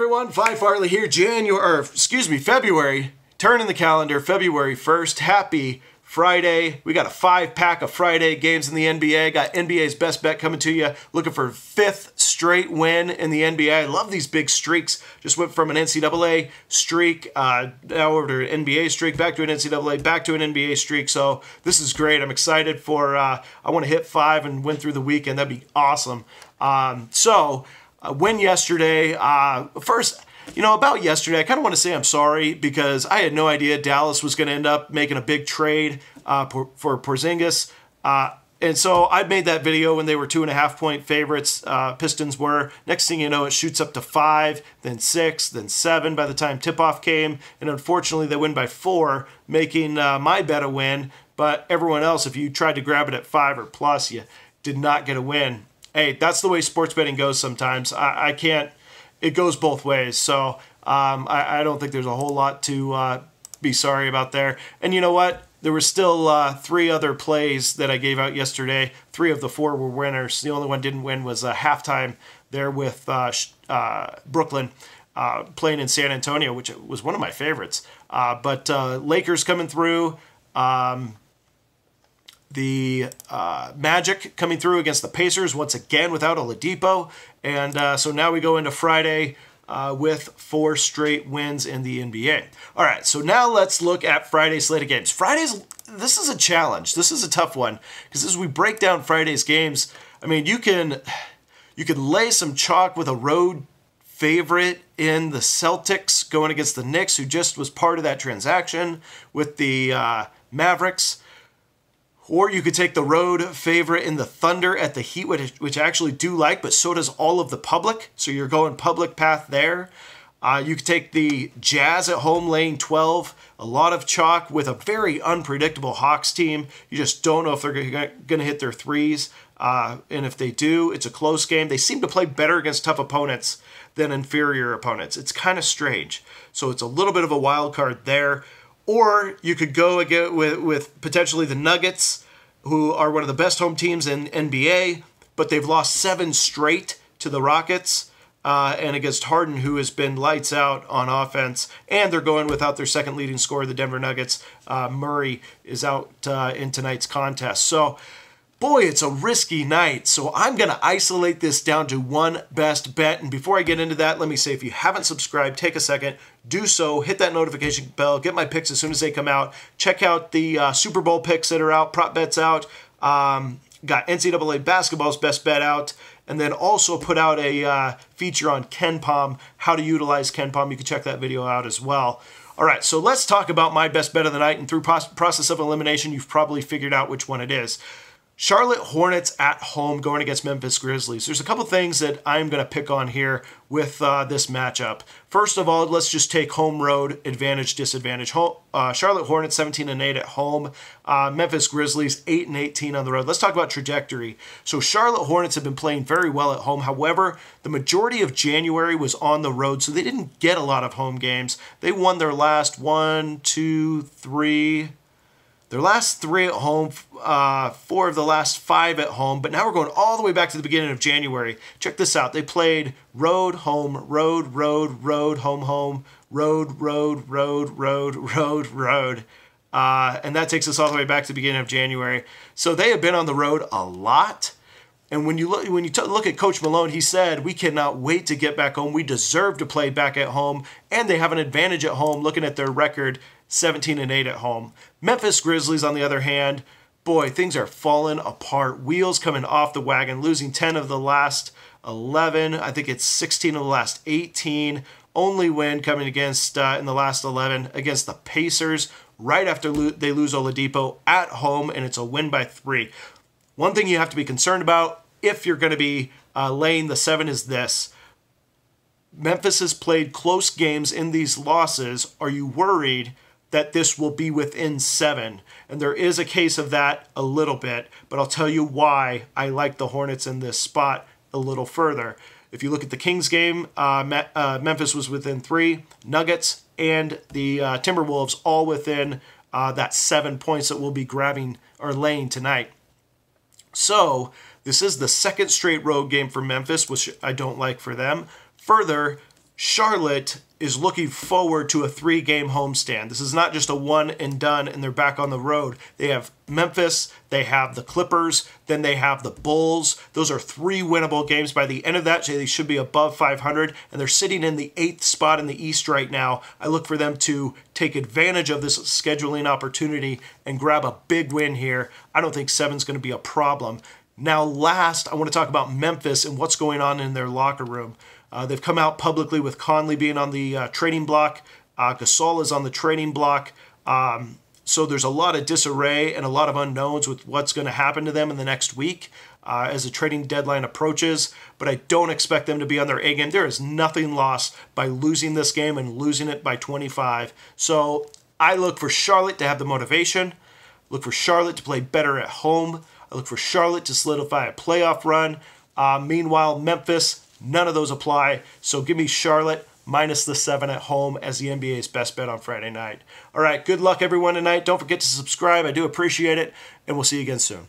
everyone, Phi Farley here, February, turning the calendar, February 1st. Happy Friday. We got a 5-pack of Friday games in the NBA. Got NBA's best bet coming to you. Looking for 5th straight win in the NBA. I love these big streaks. Just went from an NCAA streak, now over to an NBA streak, back to an NCAA, back to an NBA streak. So this is great. I'm excited for, I want to hit 5 and win through the weekend. That'd be awesome. Win yesterday. First, about yesterday, I kind of want to say I'm sorry because I had no idea Dallas was going to end up making a big trade for Porzingis. And so I made that video when they were 2.5-point favorites. Pistons were. Next thing you know, it shoots up to 5, then 6, then 7 by the time tip-off came. And unfortunately, they win by 4, making my bet a win. But everyone else, if you tried to grab it at 5 or plus, you did not get a win. Hey, that's the way sports betting goes sometimes. I can't, it goes both ways. So I don't think there's a whole lot to be sorry about there. And you know what? There were still 3 other plays that I gave out yesterday. 3 of the 4 were winners. The only one didn't win was halftime there with Brooklyn playing in San Antonio, which was one of my favorites. But Lakers coming through. The Magic coming through against the Pacers once again without Oladipo. And so now we go into Friday with 4 straight wins in the NBA. All right, so now let's look at Friday's slate of games. This is a challenge. This is a tough one because as we break down Friday's games, I mean, you can lay some chalk with a road favorite in the Celtics going against the Knicks, who just was part of that transaction with the Mavericks. Or you could take the road favorite in the Thunder at the Heat, which I actually do like, but so does all of the public. So you're going public path there. You could take the Jazz at home laying 12. A lot of chalk with a very unpredictable Hawks team. You just don't know if they're going to hit their threes. And if they do, it's a close game. They seem to play better against tough opponents than inferior opponents. It's kind of strange. So it's a little bit of a wild card there. Or you could go again with potentially the Nuggets, who are one of the best home teams in NBA, but they've lost 7 straight to the Rockets, and against Harden, who has been lights out on offense. And they're going without their second leading scorer, the Denver Nuggets. Murray is out in tonight's contest. So, boy, it's a risky night. So I'm going to isolate this down to one best bet. And before I get into that, let me say, if you haven't subscribed, take a second, do so, hit that notification bell, get my picks as soon as they come out. Check out the Super Bowl picks that are out, prop bets out. Got NCAA basketball's best bet out. And then also put out a feature on KenPom, how to utilize KenPom. You can check that video out as well. All right, so let's talk about my best bet of the night. And through process of elimination, you've probably figured out which one it is. Charlotte Hornets at home going against Memphis Grizzlies. There's a couple things that I'm going to pick on here with this matchup. First of all, let's just take home road advantage, disadvantage. Charlotte Hornets 17-8 at home. Memphis Grizzlies 8-18 on the road. Let's talk about trajectory. So Charlotte Hornets have been playing very well at home. However, the majority of January was on the road, so they didn't get a lot of home games. They won their last 3 at home, 4 of the last 5 at home, but now we're going all the way back to the beginning of January. Check this out. They played road, home, road, road, road, home, home, road, road, road, road, road, road. And that takes us all the way back to the beginning of January. So they have been on the road a lot. And when you look at Coach Malone, he said, we cannot wait to get back home. We deserve to play back at home. And they have an advantage at home looking at their record, 17-8 at home. Memphis Grizzlies, on the other hand, boy, things are falling apart. Wheels coming off the wagon, losing 10 of the last 11. I think it's 16 of the last 18. Only win coming against, in the last 11, against the Pacers right after they lose Oladipo at home, and it's a win by 3. One thing you have to be concerned about if you're going to be laying the 7 is this. Memphis has played close games in these losses. Are you worried that this will be within 7? And there is a case of that a little bit, but I'll tell you why I like the Hornets in this spot a little further. If you look at the Kings game, Memphis was within 3. Nuggets and the Timberwolves all within that 7 points that we'll be grabbing or laying tonight. So this is the second straight road game for Memphis, which I don't like for them. Further, Charlotte is looking forward to a 3-game homestand. This is not just a one and done and they're back on the road. They have Memphis, they have the Clippers, then they have the Bulls. Those are 3 winnable games. By the end of that, they should be above 500, and they're sitting in the 8th spot in the East right now. I look for them to take advantage of this scheduling opportunity and grab a big win here. I don't think 7's going to be a problem. Now, last, I want to talk about Memphis and what's going on in their locker room. They've come out publicly with Conley being on the trading block. Gasol is on the trading block. So there's a lot of disarray and a lot of unknowns with what's going to happen to them in the next week as the trading deadline approaches. But I don't expect them to be on their A game. There is nothing lost by losing this game and losing it by 25. So I look for Charlotte to have the motivation. Look for Charlotte to play better at home. I look for Charlotte to solidify a playoff run. Meanwhile, Memphis, none of those apply. So give me Charlotte minus the 7 at home as the NBA's best bet on Friday night. All right, good luck everyone tonight. Don't forget to subscribe. I do appreciate it, and we'll see you again soon.